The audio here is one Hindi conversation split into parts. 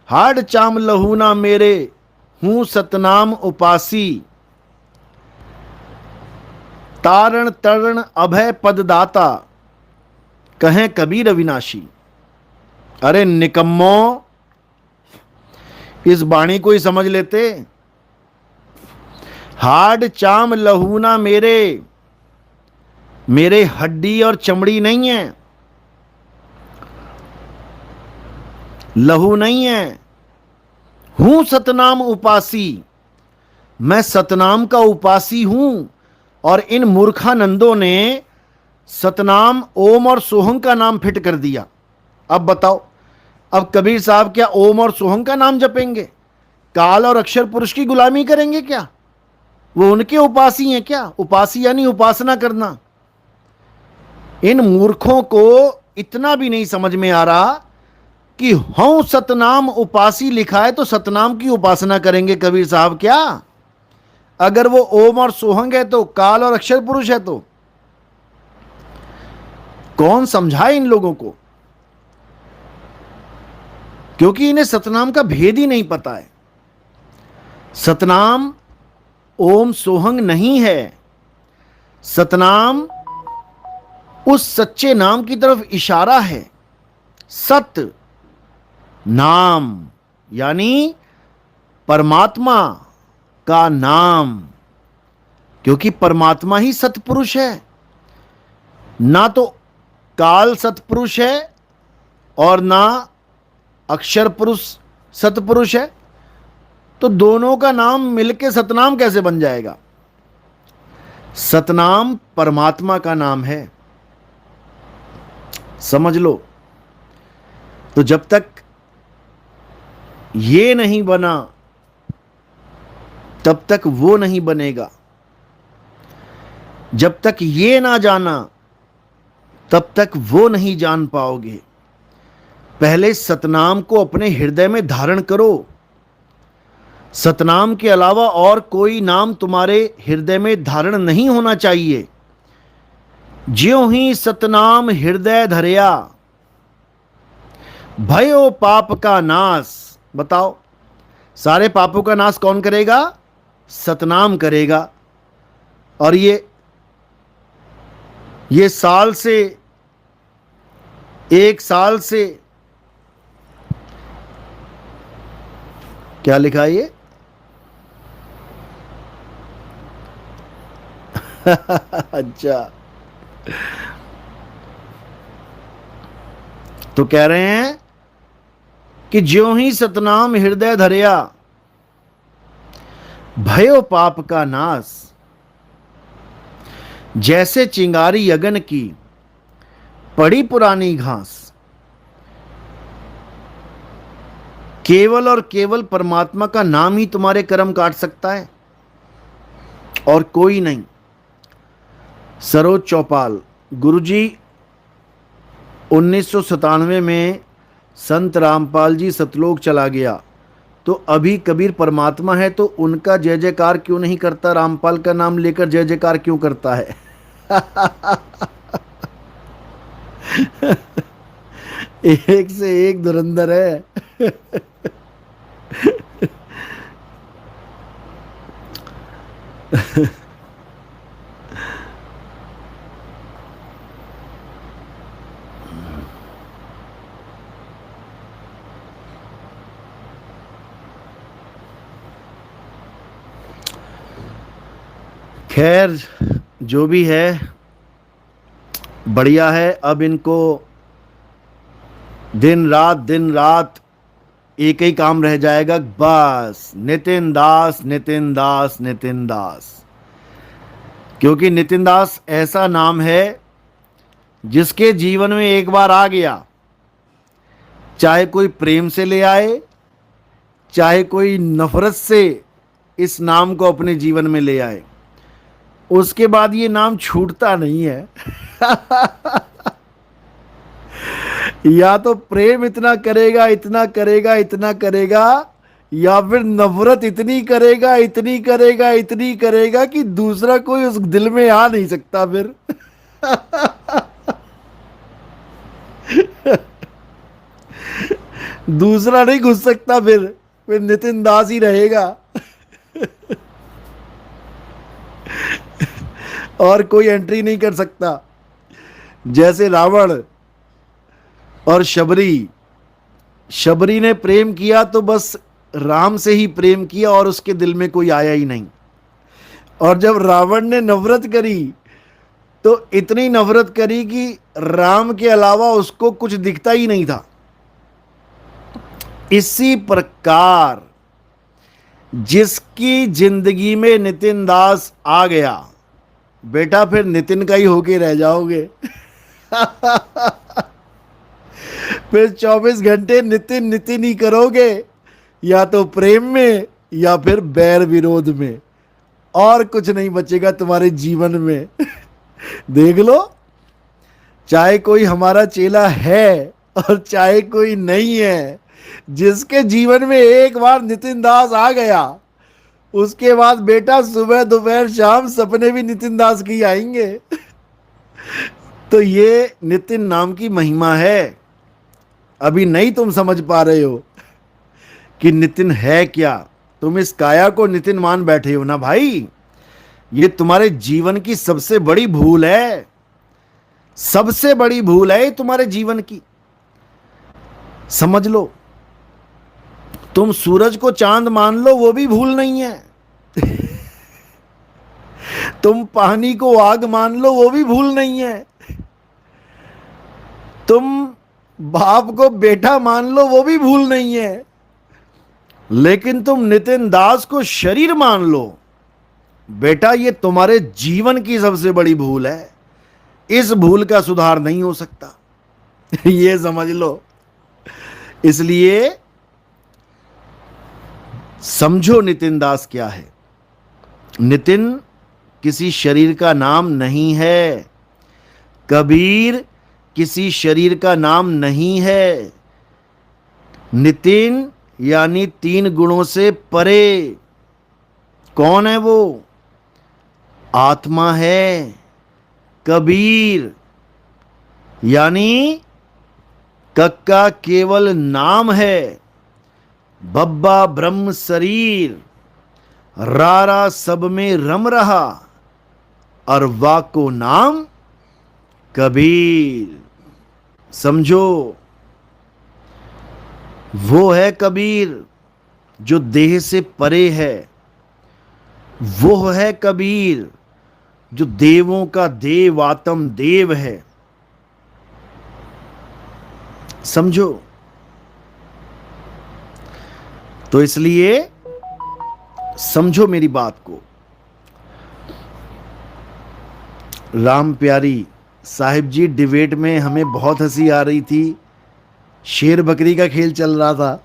हाड चाम लहू ना मेरे, हूं सतनाम उपासी। तारण तरण अभय पददाता, कहें कबीर अविनाशी। अरे निकम्मो, इस वाणी को ही समझ लेते। हाड चाम लहू ना मेरे, मेरे हड्डी और चमड़ी नहीं है, लहू नहीं है। हूं सतनाम उपासी, मैं सतनाम का उपासी हूं। और इन मूर्खानंदों ने सतनाम ओम और सोहंग का नाम फिट कर दिया। अब बताओ, अब कबीर साहब क्या ओम और सोहंग का नाम जपेंगे? काल और अक्षर पुरुष की गुलामी करेंगे क्या? वो उनके उपासी हैं क्या? उपासी यानी उपासना करना। इन मूर्खों को इतना भी नहीं समझ में आ रहा कि हूं सतनाम उपासी लिखा है तो सतनाम की उपासना करेंगे कबीर साहब क्या? अगर वो ओम और सोहंग है तो काल और अक्षर पुरुष है तो कौन समझाए इन लोगों को? क्योंकि इन्हें सतनाम का भेद ही नहीं पता है। सतनाम ओम सोहंग नहीं है। सतनाम उस सच्चे नाम की तरफ इशारा है। सत नाम यानी परमात्मा का नाम, क्योंकि परमात्मा ही सतपुरुष है। ना तो काल सतपुरुष है और ना अक्षर पुरुष सतपुरुष है, तो दोनों का नाम मिलके सतनाम कैसे बन जाएगा? सतनाम परमात्मा का नाम है, समझ लो। तो जब तक ये नहीं बना तब तक वो नहीं बनेगा। जब तक ये ना जाना तब तक वो नहीं जान पाओगे। पहले सतनाम को अपने हृदय में धारण करो। सतनाम के अलावा और कोई नाम तुम्हारे हृदय में धारण नहीं होना चाहिए। ज्यों ही सतनाम हृदय धरया, भयो पाप का नाश। बताओ, सारे पापों का नाश कौन करेगा? सतनाम करेगा। और ये साल से, एक साल से, क्या लिखा है ये? अच्छा, तो कह रहे हैं कि ज्यों ही सतनाम हृदय धरया, भयो पाप का नाश। जैसे चिंगारी अगन की पड़ी पुरानी घास, केवल और केवल परमात्मा का नाम ही तुम्हारे कर्म काट सकता है और कोई नहीं। सरोज चौपाल गुरुजी 1997 में संत रामपाल जी सतलोक चला गया, तो अभी कबीर परमात्मा है तो उनका जय जयकार क्यों नहीं करता? रामपाल का नाम लेकर जय जयकार क्यों करता है? एक से एक धुरंधर है। खैर, जो भी है बढ़िया है। अब इनको दिन रात एक ही काम रह जाएगा, बस नितिन दास नितिन दास नितिन दास। क्योंकि नितिन दास ऐसा नाम है जिसके जीवन में एक बार आ गया, चाहे कोई प्रेम से ले आए, चाहे कोई नफरत से इस नाम को अपने जीवन में ले आए, उसके बाद ये नाम छूटता नहीं है। या तो प्रेम इतना करेगा, इतना करेगा, इतना करेगा, या फिर नफरत इतनी करेगा, इतनी करेगा, इतनी करेगा कि दूसरा कोई उस दिल में आ नहीं सकता फिर। दूसरा नहीं घुस सकता, फिर नितिन दास ही रहेगा। और कोई एंट्री नहीं कर सकता। जैसे रावण और शबरी, शबरी ने प्रेम किया तो बस राम से ही प्रेम किया और उसके दिल में कोई आया ही नहीं। और जब रावण ने नफरत करी तो इतनी नफरत करी कि राम के अलावा उसको कुछ दिखता ही नहीं था। इसी प्रकार जिसकी जिंदगी में नितिन दास आ गया, बेटा फिर नितिन का ही होके रह जाओगे। फिर 24 घंटे नितिन नितिन ही करोगे, या तो प्रेम में या फिर बैर विरोध में, और कुछ नहीं बचेगा तुम्हारे जीवन में। देख लो, चाहे कोई हमारा चेला है और चाहे कोई नहीं है, जिसके जीवन में एक बार नितिन दास आ गया, उसके बाद बेटा सुबह दोपहर शाम सपने भी नितिन दास की आएंगे। तो ये नितिन नाम की महिमा है। अभी नहीं तुम समझ पा रहे हो कि नितिन है क्या। तुम इस काया को नितिन मान बैठे हो ना भाई, ये तुम्हारे जीवन की सबसे बड़ी भूल है। सबसे बड़ी भूल है ये तुम्हारे जीवन की, समझ लो। तुम सूरज को चांद मान लो, वो भी भूल नहीं है। तुम पानी को आग मान लो, वो भी भूल नहीं है। तुम बाप को बेटा मान लो, वो भी भूल नहीं है। लेकिन तुम नितिन दास को शरीर मान लो, बेटा ये तुम्हारे जीवन की सबसे बड़ी भूल है। इस भूल का सुधार नहीं हो सकता। ये समझ लो। इसलिए समझो नितिन दास क्या है। नितिन किसी शरीर का नाम नहीं है। कबीर किसी शरीर का नाम नहीं है। नितिन यानी 3 गुणों से परे। कौन है वो? आत्मा है। कबीर यानी कक्का केवल नाम है, बब्बा ब्रह्म शरीर, रारा सब में रम रहा, और वा को नाम कबीर। समझो, वो है कबीर जो देह से परे है। वो है कबीर जो देवों का देव, आत्म देव है। समझो। तो इसलिए समझो मेरी बात को। राम प्यारी साहिब जी, डिबेट में हमें बहुत हंसी आ रही थी। शेर बकरी का खेल चल रहा था।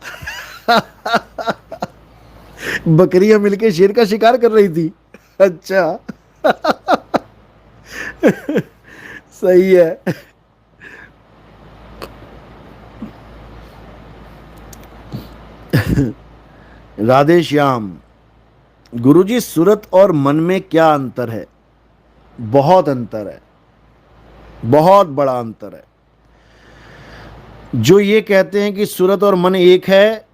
बकरियां मिलके शेर का शिकार कर रही थी। अच्छा। सही है। राधे श्याम। गुरुजी, सूरत और मन में क्या अंतर है? बहुत अंतर है, बहुत बड़ा अंतर है। जो ये कहते हैं कि सूरत और मन एक है,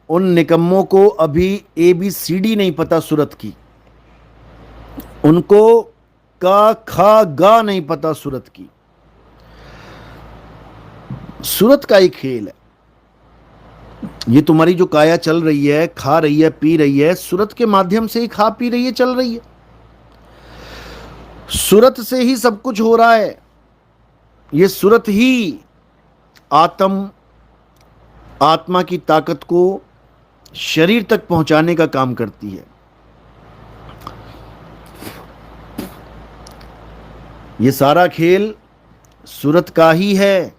उन निकम्मों को अभी ABCD नहीं पता सूरत की। उनको का खा गा नहीं पता सूरत की। सूरत का ही खेल है। ये तुम्हारी जो काया चल रही है, खा रही है, पी रही है, सूरत के माध्यम से ही खा पी रही है, चल रही है। सूरत से ही सब कुछ हो रहा है। ये सूरत ही आत्मा की ताकत को शरीर तक पहुंचाने का काम करती है। ये सारा खेल सूरत का ही है।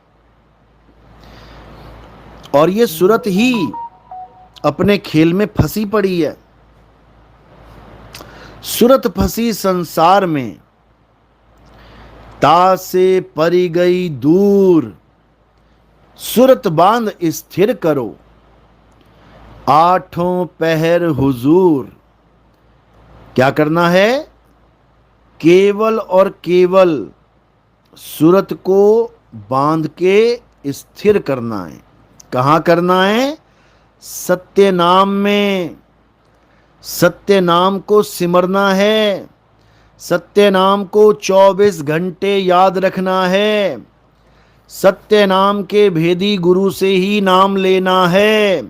और ये सूरत ही अपने खेल में फंसी पड़ी है। सूरत फंसी संसार में, ता से परी गई दूर, सूरत बांध स्थिर करो, आठों पहर हुजूर। क्या करना है? केवल और केवल सूरत को बांध के स्थिर करना है। कहाँ करना है? सत्य नाम में। सत्य नाम को सिमरना है, सत्य नाम को 24 घंटे याद रखना है, सत्य नाम के भेदी गुरु से ही नाम लेना है।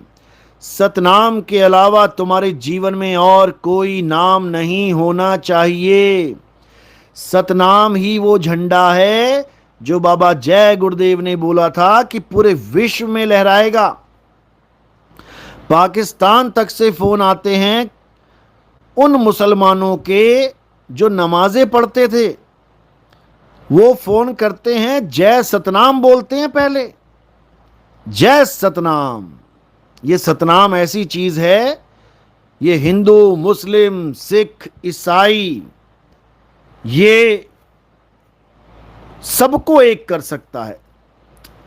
सतनाम के अलावा तुम्हारे जीवन में और कोई नाम नहीं होना चाहिए। सतनाम ही वो झंडा है जो बाबा जय गुरुदेव ने बोला था कि पूरे विश्व में लहराएगा। पाकिस्तान तक से फोन आते हैं उन मुसलमानों के जो नमाजें पढ़ते थे, वो फोन करते हैं, जय सतनाम बोलते हैं पहले, जय सतनाम। ये सतनाम ऐसी चीज है, ये हिंदू, मुस्लिम, सिख, ईसाई, ये सबको एक कर सकता है।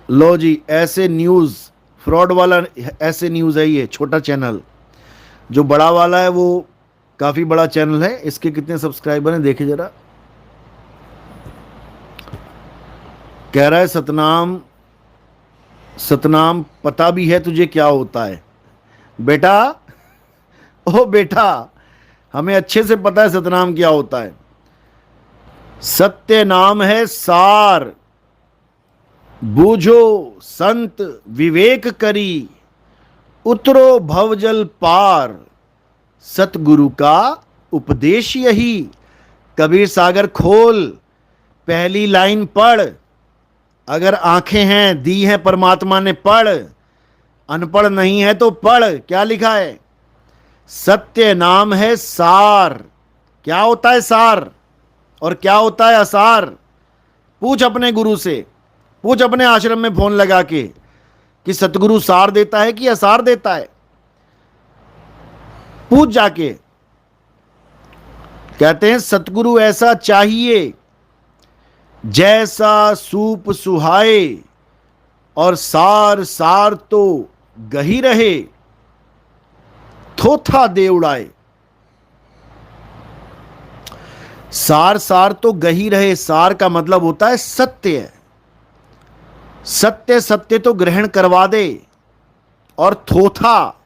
लो जी, ऐसे न्यूज़, फ्रॉड वाला ऐसे न्यूज़ है। ये छोटा चैनल, जो बड़ा वाला है वो काफ़ी बड़ा चैनल है। इसके कितने सब्सक्राइबर हैं देखे जरा। कह रहा है सतनाम, सतनाम पता भी है तुझे क्या होता है? बेटा, ओ बेटा, हमें अच्छे से पता है सतनाम क्या होता है। सत्य नाम है सार, बूझो संत विवेक करी, उतरो भवजल पार, सतगुरु का उपदेश यही। कबीर सागर खोल, पहली लाइन पढ़, अगर आंखें हैं दी हैं परमात्मा ने पढ़, अनपढ़ नहीं है तो पढ़। क्या लिखा है? सत्य नाम है सार। क्या होता है सार और क्या होता है असार? पूछ अपने गुरु से, पूछ अपने आश्रम में फोन लगा के कि सतगुरु सार देता है कि असार देता है। पूछ जाके। कहते हैं सतगुरु ऐसा चाहिए जैसा सूप सुहाए, और सार सार तो गही रहे, थोथा दे उड़ाए। सार सार तो गही रहे, सार का मतलब होता है सत्य। सत्य सत्य तो ग्रहण करवा दे, और थोथा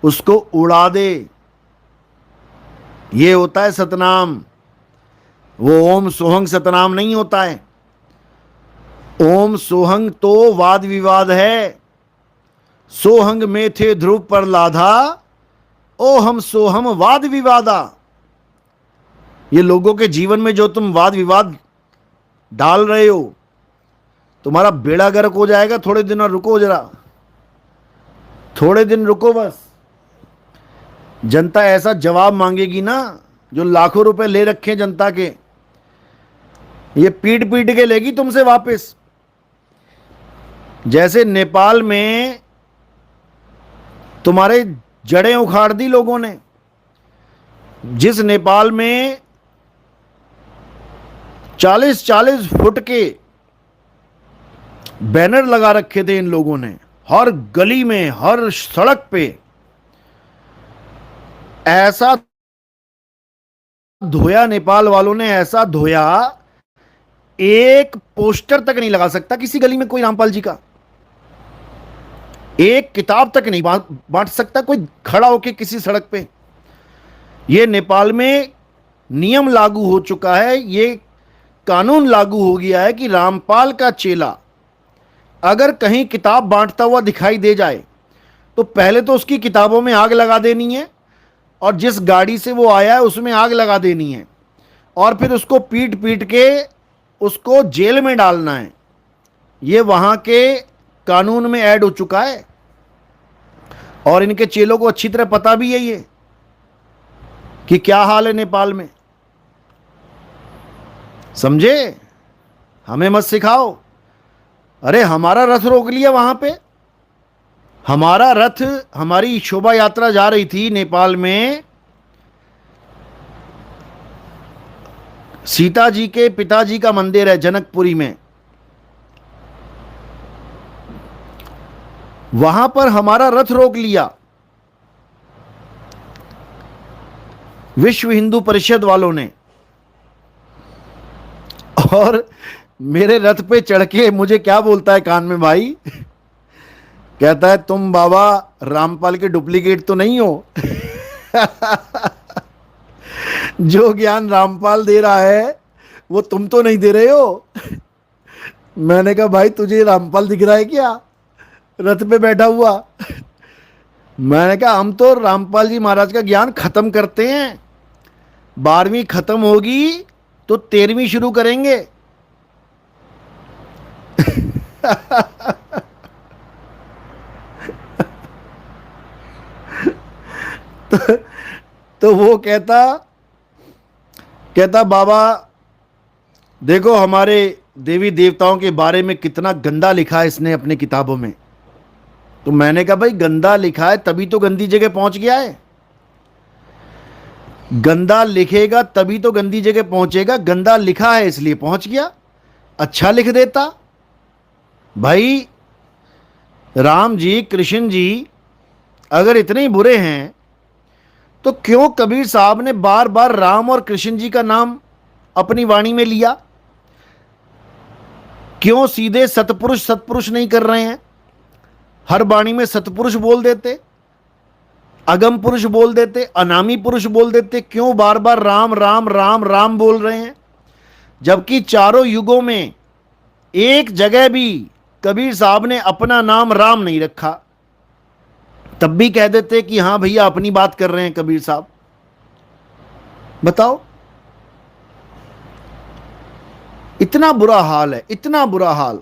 उसको उड़ा दे। ये होता है सतनाम। वो ओम सोहंग सतनाम नहीं होता है। ओम सोहंग तो वाद विवाद है। सोहंग में थे ध्रुव पर लाधा, ओ हम सोहम वाद विवादा। ये लोगों के जीवन में जो तुम वाद विवाद डाल रहे हो, तुम्हारा बेड़ा गर्क हो जाएगा। थोड़े दिन और रुको जरा, थोड़े दिन रुको बस। जनता ऐसा जवाब मांगेगी ना, जो लाखों रुपए ले रखे जनता के, ये पीट पीट के लेगी तुमसे वापस। जैसे नेपाल में तुम्हारे जड़ें उखाड़ दी लोगों ने। जिस नेपाल में 40-40 फुट के बैनर लगा रखे थे इन लोगों ने, हर गली में, हर सड़क पे, ऐसा धोया नेपाल वालों ने, ऐसा धोया, एक पोस्टर तक नहीं लगा सकता किसी गली में कोई रामपाल जी का। एक किताब तक नहीं बांट सकता कोई खड़ा होके किसी सड़क पे। ये नेपाल में नियम लागू हो चुका है, ये कानून लागू हो गया है कि रामपाल का चेला अगर कहीं किताब बांटता हुआ दिखाई दे जाए तो पहले तो उसकी किताबों में आग लगा देनी है, और जिस गाड़ी से वो आया है उसमें आग लगा देनी है, और फिर उसको पीट पीट के उसको जेल में डालना है। ये वहाँ के कानून में ऐड हो चुका है, और इनके चेलों को अच्छी तरह पता भी है ये कि क्या हाल है नेपाल में। समझे? हमें मत सिखाओ। अरे हमारा रथ रोक लिया वहां पे। हमारा रथ, हमारी शोभा यात्रा जा रही थी नेपाल में। सीता जी के पिताजी का मंदिर है जनकपुरी में, वहां पर हमारा रथ रोक लिया विश्व हिंदू परिषद वालों ने, और मेरे रथ पे चढ़ के मुझे क्या बोलता है कान में, भाई कहता है तुम बाबा रामपाल के डुप्लीकेट तो नहीं हो? जो ज्ञान रामपाल दे रहा है वो तुम तो नहीं दे रहे हो। मैंने कहा भाई तुझे रामपाल दिख रहा है क्या रथ पे बैठा हुआ? मैंने कहा हम तो रामपाल जी महाराज का ज्ञान खत्म करते हैं, 12वीं खत्म होगी तो 13वीं शुरू करेंगे। तो, तो वो कहता कहता बाबा देखो हमारे देवी देवताओं के बारे में कितना गंदा लिखा है इसने अपने किताबों में। तो मैंने कहा भाई गंदा लिखा है तभी तो गंदी जगह पहुंच गया है। गंदा लिखेगा तभी तो गंदी जगह पहुंचेगा, गंदा लिखा है इसलिए पहुंच गया। अच्छा लिख देता भाई, राम जी कृष्ण जी अगर इतने ही बुरे हैं तो क्यों कबीर साहब ने बार बार राम और कृष्ण जी का नाम अपनी वाणी में लिया? क्यों सीधे सतपुरुष सतपुरुष नहीं कर रहे हैं? हर वाणी में सतपुरुष बोल देते, अगम पुरुष बोल देते, अनामी पुरुष बोल देते, क्यों बार बार राम राम राम राम बोल रहे हैं? जबकि चारों युगों में एक जगह भी कबीर साहब ने अपना नाम राम नहीं रखा, तब भी कह देते कि हां भैया अपनी बात कर रहे हैं कबीर साहब। बताओ, इतना बुरा हाल है, इतना बुरा हाल।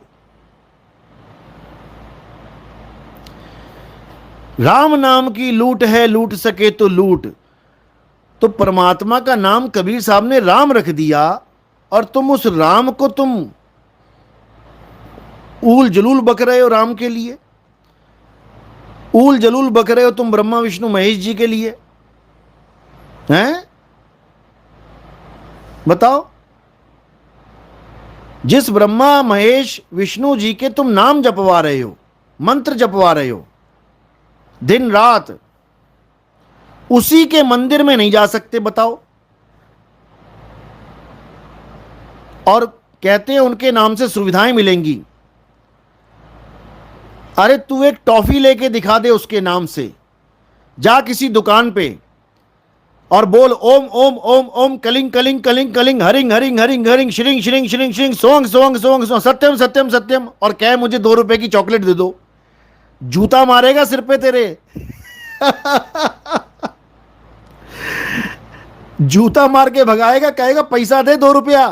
राम नाम की लूट है, लूट सके तो लूट। तो परमात्मा का नाम कबीर साहब ने राम रख दिया और तुम उस राम को तुम ऊल जलूल बक रहे हो राम के लिए, ऊल जलूल बक रहे हो तुम ब्रह्मा विष्णु महेश जी के लिए हैं? बताओ, जिस ब्रह्मा महेश विष्णु जी के तुम नाम जपवा रहे हो, मंत्र जपवा रहे हो दिन रात, उसी के मंदिर में नहीं जा सकते? बताओ। और कहते हैं उनके नाम से सुविधाएं मिलेंगी। अरे तू एक टॉफी लेके दिखा दे उसके नाम से, जा किसी दुकान पे और बोल ओम ओम ओम ओम कलिंग कलिंग कलिंग कलिंग हरिंग हरिंग हरिंग हरिंग श्रिंग श्रिंग श्रिंग श्रिंग सोंग सोंग सोंग सोंग सत्यम सत्यम सत्यम, और कह मुझे 2 रुपए की चॉकलेट दे दो, जूता मारेगा सिर पे तेरे। जूता मार के भगाएगा, कहेगा पैसा दे 2 रुपया।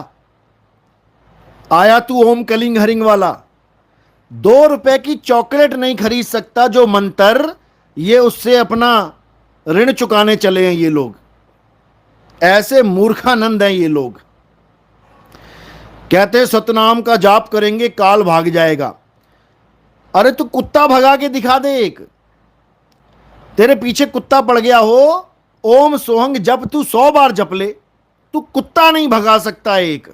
आया तू ओम कलिंग हरिंग वाला, 2 रुपए की चॉकलेट नहीं खरीद सकता जो मंत्र, ये उससे अपना ऋण चुकाने चले हैं ये लोग। ऐसे मूर्खानंद हैं ये लोग। कहते सतनाम का जाप करेंगे काल भाग जाएगा। अरे तू कुत्ता भगा के दिखा दे, एक तेरे पीछे कुत्ता पड़ गया हो, ओम सोहंग जब तू 100 बार जप ले, तू कुत्ता नहीं भगा सकता एक,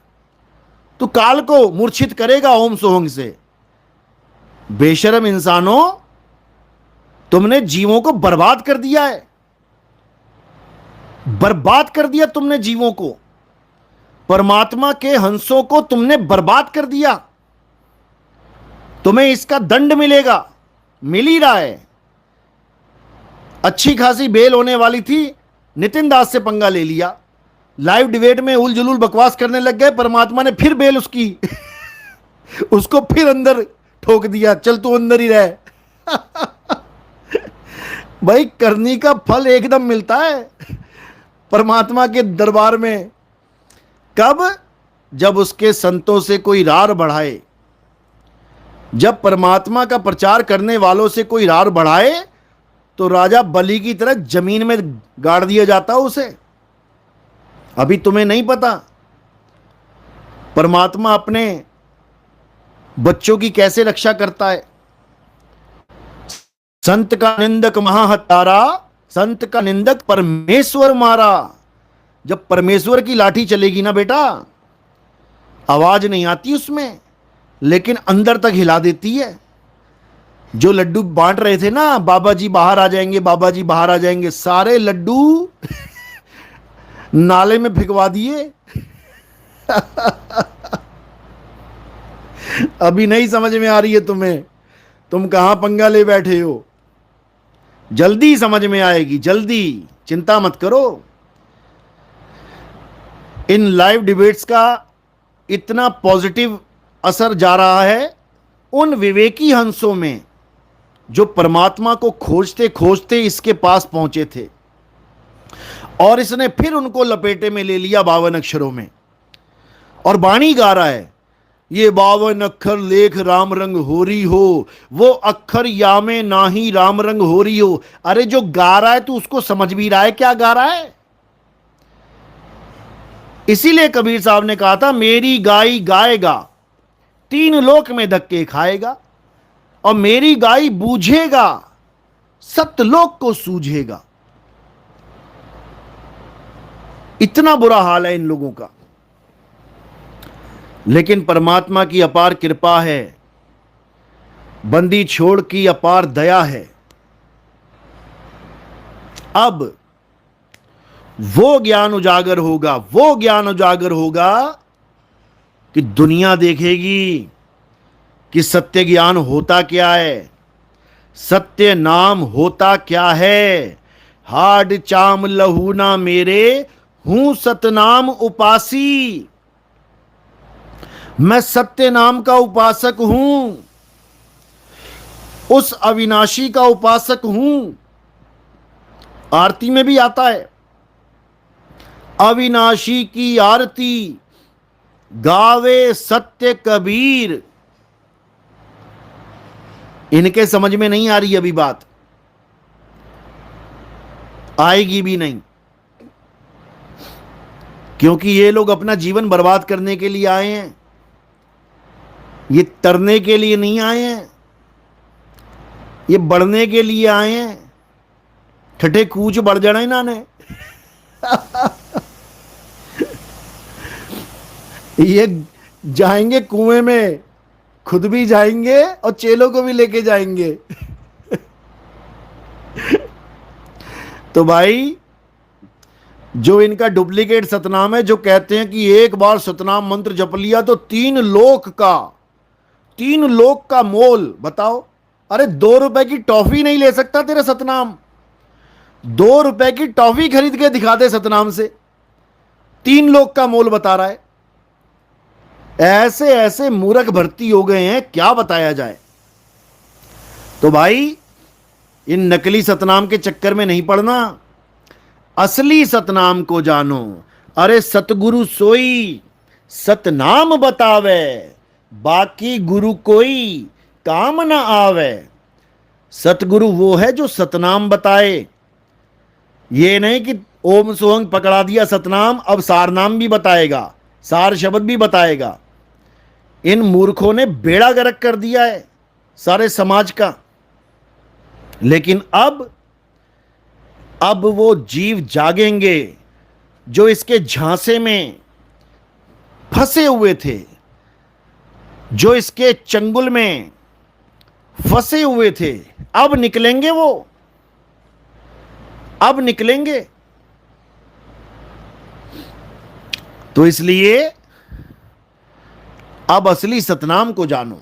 तू काल को मूर्छित करेगा ओम सोहंग से। बेशरम इंसानों, तुमने जीवों को बर्बाद कर दिया है, बर्बाद कर दिया तुमने जीवों को, परमात्मा के हंसों को तुमने बर्बाद कर दिया। तुम्हें इसका दंड मिलेगा, मिल ही रहा है। अच्छी खासी बेल होने वाली थी, नितिन दास से पंगा ले लिया, लाइव डिबेट में उल जुलूल बकवास करने लग गए, परमात्मा ने फिर बेल उसकी उसको फिर अंदर ठोक दिया, चल तू अंदर ही रह। भाई करनी का फल एकदम मिलता है परमात्मा के दरबार में। कब? जब उसके संतों से कोई रार बढ़ाए, जब परमात्मा का प्रचार करने वालों से कोई रार बढ़ाए तो राजा बलि की तरह जमीन में गाड़ दिया जाता उसे। अभी तुम्हें नहीं पता परमात्मा अपने बच्चों की कैसे रक्षा करता है। संत का निंदक महाहत्यारा, संत का निंदक परमेश्वर मारा। जब परमेश्वर की लाठी चलेगी ना बेटा, आवाज नहीं आती उसमें, लेकिन अंदर तक हिला देती है। जो लड्डू बांट रहे थे ना, बाबा जी बाहर आ जाएंगे, बाबा जी बाहर आ जाएंगे, सारे लड्डू नाले में फेंकवा दिए। अभी नहीं समझ में आ रही है तुम्हें? तुम कहां पंगा ले बैठे हो? जल्दी समझ में आएगी, जल्दी, चिंता मत करो। इन लाइव डिबेट्स का इतना पॉजिटिव असर जा रहा है उन विवेकी हंसों में जो परमात्मा को खोजते खोजते इसके पास पहुंचे थे, और इसने फिर उनको लपेटे में ले लिया 52 अक्षरों में, और बाणी गा रहा है, ये 52 अक्षर लेख राम रंग हो रही हो, वो अक्षर या में नाही राम रंग हो रही हो। अरे जो गा रहा है तू उसको समझ भी रहा है क्या गा रहा है? इसीलिए कबीर साहब ने कहा था, मेरी गाई गाएगा 3 लोक में धक्के खाएगा, और मेरी गाई बूझेगा सतलोक को सूझेगा। इतना बुरा हाल है इन लोगों का, लेकिन परमात्मा की अपार कृपा है, बंदी छोड़ की अपार दया है। अब वो ज्ञान उजागर होगा, वो ज्ञान उजागर होगा कि दुनिया देखेगी कि सत्य ज्ञान होता क्या है, सत्य नाम होता क्या है। हाड चाम लहू ना मेरे, हूं सतनाम उपासी। मैं सत्य नाम का उपासक हूं, उस अविनाशी का उपासक हूं। आरती में भी आता है, अविनाशी की आरती गावे सत्य कबीर। इनके समझ में नहीं आ रही अभी बात, आएगी भी नहीं, क्योंकि ये लोग अपना जीवन बर्बाद करने के लिए आए हैं, ये तरने के लिए नहीं आए हैं, ये बढ़ने के लिए आए हैं। ठठे कूच बढ़ जाना इन्होंने। ये जाएंगे कुएं में, खुद भी जाएंगे और चेलों को भी लेके जाएंगे। तो भाई, जो इनका डुप्लीकेट सतनाम है, जो कहते हैं कि एक बार सतनाम मंत्र जप लिया तो 3 लोक का मोल, बताओ। अरे 2 रुपए की टॉफी नहीं ले सकता तेरा सतनाम? 2 रुपए की टॉफी खरीद के दिखा दे सतनाम से, 3 लोक का मोल बता रहा है। ऐसे ऐसे मूर्ख भर्ती हो गए हैं, क्या बताया जाए। तो भाई, इन नकली सतनाम के चक्कर में नहीं पड़ना, असली सतनाम को जानो। अरे सतगुरु सोई सतनाम बतावे, बाकी गुरु कोई काम ना आवे। सतगुरु वो है जो सतनाम बताए, ये नहीं कि ओम सोहंग पकड़ा दिया सतनाम, अब सार नाम भी बताएगा, सार शब्द भी बताएगा। इन मूर्खों ने बेड़ा गर्क कर दिया है सारे समाज का। लेकिन अब वो जीव जागेंगे जो इसके झांसे में फंसे हुए थे, जो इसके चंगुल में फंसे हुए थे। अब निकलेंगे, वो अब निकलेंगे। तो इसलिए अब असली सतनाम को जानो।